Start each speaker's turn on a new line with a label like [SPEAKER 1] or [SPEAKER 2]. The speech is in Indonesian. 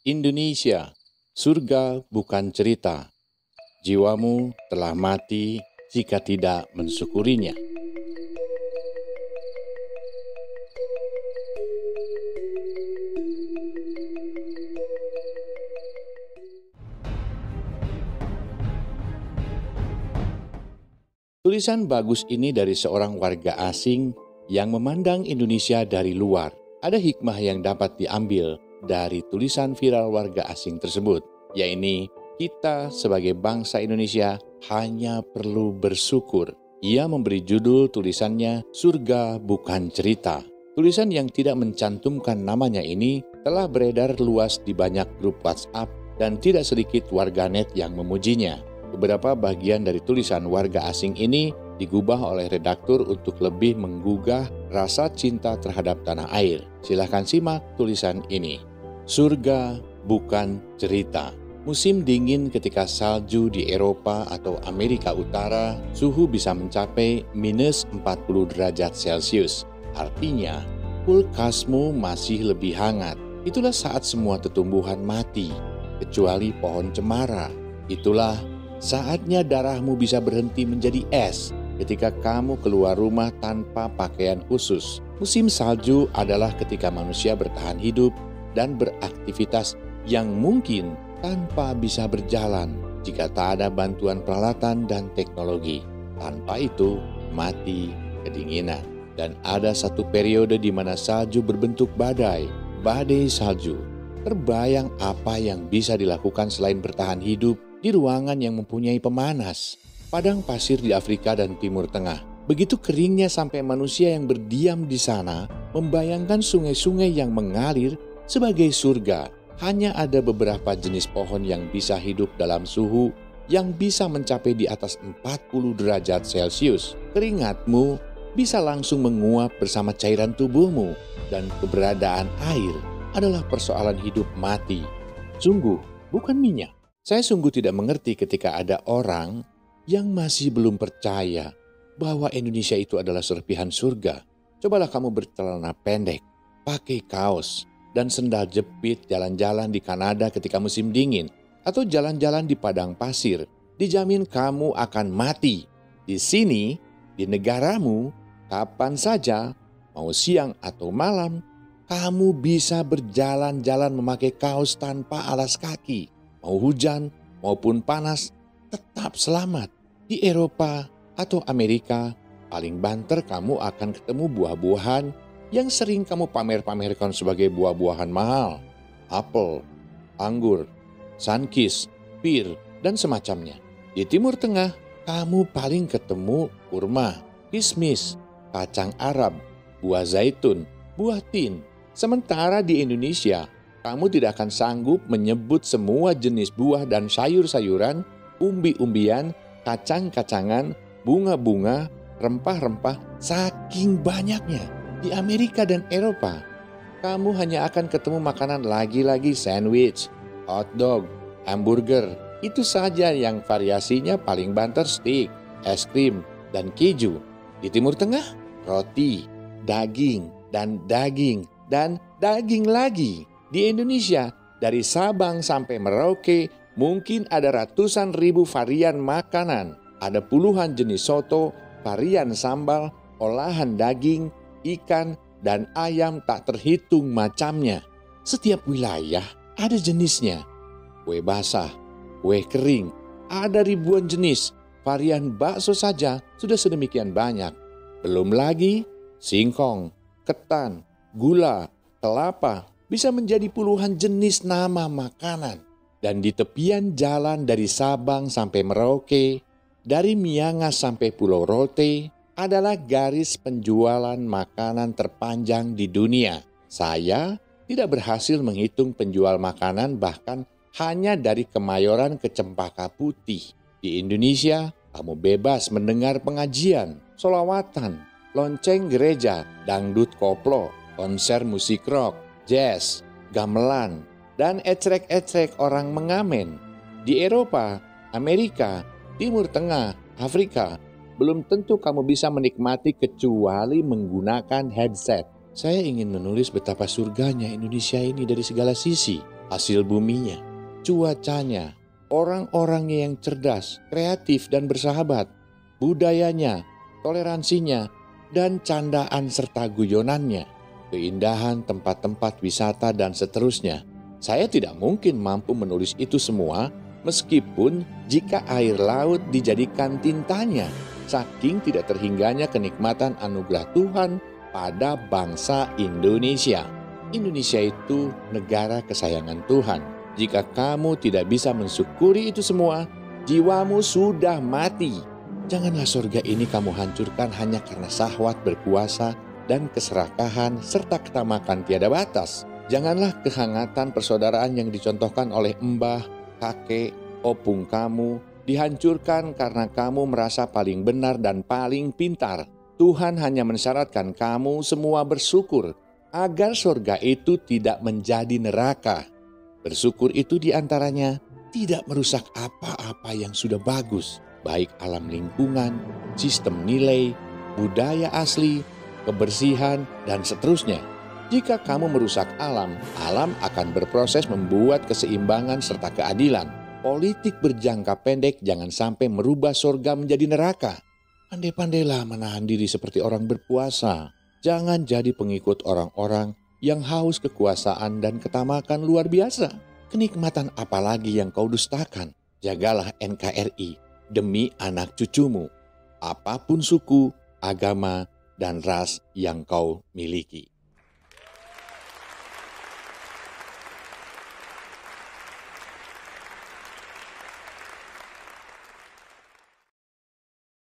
[SPEAKER 1] Indonesia, surga bukan cerita. Jiwamu telah mati jika tidak mensyukurinya. Tulisan bagus ini dari seorang warga asing yang memandang Indonesia dari luar. Ada hikmah yang dapat diambil dari tulisan viral warga asing tersebut, yaitu kita sebagai bangsa Indonesia hanya perlu bersyukur. Ia memberi judul tulisannya Surga Bukan Cerita. Tulisan yang tidak mencantumkan namanya ini telah beredar luas di banyak grup WhatsApp dan tidak sedikit warganet yang memujinya. Beberapa bagian dari tulisan warga asing ini digubah oleh redaktur untuk lebih menggugah rasa cinta terhadap tanah air. Silahkan simak tulisan ini. Surga bukan cerita. Musim dingin ketika salju di Eropa atau Amerika Utara, suhu bisa mencapai minus 40 derajat Celcius. Artinya, kulkasmu masih lebih hangat. Itulah saat semua tumbuhan mati, kecuali pohon cemara. Itulah saatnya darahmu bisa berhenti menjadi es ketika kamu keluar rumah tanpa pakaian khusus. Musim salju adalah ketika manusia bertahan hidup dan beraktivitas yang mungkin tanpa bisa berjalan jika tak ada bantuan peralatan dan teknologi. Tanpa itu, mati kedinginan. Dan ada satu periode di mana salju berbentuk badai salju. Terbayang apa yang bisa dilakukan selain bertahan hidup di ruangan yang mempunyai pemanas. Padang pasir di Afrika dan Timur Tengah. Begitu keringnya sampai manusia yang berdiam di sana membayangkan sungai-sungai yang mengalir sebagai surga. Hanya ada beberapa jenis pohon yang bisa hidup dalam suhu yang bisa mencapai di atas 40 derajat Celcius. Keringatmu bisa langsung menguap bersama cairan tubuhmu dan keberadaan air adalah persoalan hidup mati. Sungguh, bukan minyak. Saya sungguh tidak mengerti ketika ada orang yang masih belum percaya bahwa Indonesia itu adalah serpihan surga. Cobalah kamu bercelana pendek, pakai kaos, dan sendal jepit jalan-jalan di Kanada ketika musim dingin, atau jalan-jalan di padang pasir. Dijamin kamu akan mati. Di sini, di negaramu, kapan saja, mau siang atau malam, kamu bisa berjalan-jalan memakai kaos tanpa alas kaki. Mau hujan maupun panas, tetap selamat. Di Eropa atau Amerika, paling banter kamu akan ketemu buah-buahan yang sering kamu pamer-pamerkan sebagai buah-buahan mahal. Apel, anggur, sunkist, pir, dan semacamnya. Di Timur Tengah, kamu paling ketemu kurma, kismis, kacang Arab, buah zaitun, buah tin. Sementara di Indonesia, kamu tidak akan sanggup menyebut semua jenis buah dan sayur-sayuran, umbi-umbian, kacang-kacangan, bunga-bunga, rempah-rempah, saking banyaknya. Di Amerika dan Eropa, kamu hanya akan ketemu makanan lagi-lagi sandwich, hotdog, hamburger. Itu saja yang variasinya paling banter steak, es krim, dan keju. Di Timur Tengah, roti, daging, dan daging lagi. Di Indonesia, dari Sabang sampai Merauke, mungkin ada ratusan ribu varian makanan. Ada puluhan jenis soto, varian sambal, olahan daging, ikan, dan ayam tak terhitung macamnya. Setiap wilayah ada jenisnya. Kue basah, kue kering, ada ribuan jenis. Varian bakso saja sudah sedemikian banyak. Belum lagi singkong, ketan, gula, kelapa, bisa menjadi puluhan jenis nama makanan. Dan di tepian jalan dari Sabang sampai Merauke, dari Miangas sampai Pulau Rote, adalah garis penjualan makanan terpanjang di dunia. Saya tidak berhasil menghitung penjual makanan bahkan hanya dari Kemayoran ke Cempaka Putih. Di Indonesia, kamu bebas mendengar pengajian, sholawatan, lonceng gereja, dangdut koplo, konser musik rock, jazz, gamelan, dan ecrek-ecrek orang mengamen. Di Eropa, Amerika, Timur Tengah, Afrika, belum tentu kamu bisa menikmati kecuali menggunakan headset. Saya ingin menulis betapa surganya Indonesia ini dari segala sisi. hasil buminya, cuacanya, orang-orangnya yang cerdas, kreatif dan bersahabat, budayanya, toleransinya, dan candaan serta guyonannya, keindahan tempat-tempat wisata dan seterusnya. Saya tidak mungkin mampu menulis itu semua meskipun jika air laut dijadikan tintanya, saking tidak terhingganya kenikmatan anugerah Tuhan pada bangsa Indonesia. Indonesia itu negara kesayangan Tuhan. Jika kamu tidak bisa mensyukuri itu semua, jiwamu sudah mati. Janganlah surga ini kamu hancurkan hanya karena syahwat berkuasa dan keserakahan serta ketamakan tiada batas. Janganlah kehangatan persaudaraan yang dicontohkan oleh mbah, kakek, opung kamu dihancurkan karena kamu merasa paling benar dan paling pintar. Tuhan hanya mensyaratkan kamu semua bersyukur agar surga itu tidak menjadi neraka. Bersyukur itu diantaranya tidak merusak apa-apa yang sudah bagus, baik alam lingkungan, sistem nilai, budaya asli, kebersihan, dan seterusnya. Jika kamu merusak alam, alam akan berproses membuat keseimbangan serta keadilan. Politik berjangka pendek jangan sampai merubah surga menjadi neraka. Pandai-pandailah menahan diri seperti orang berpuasa. Jangan jadi pengikut orang-orang yang haus kekuasaan dan ketamakan luar biasa. Kenikmatan apalagi yang kau dustakan? Jagalah NKRI demi anak cucumu, apapun suku, agama, dan ras yang kau miliki.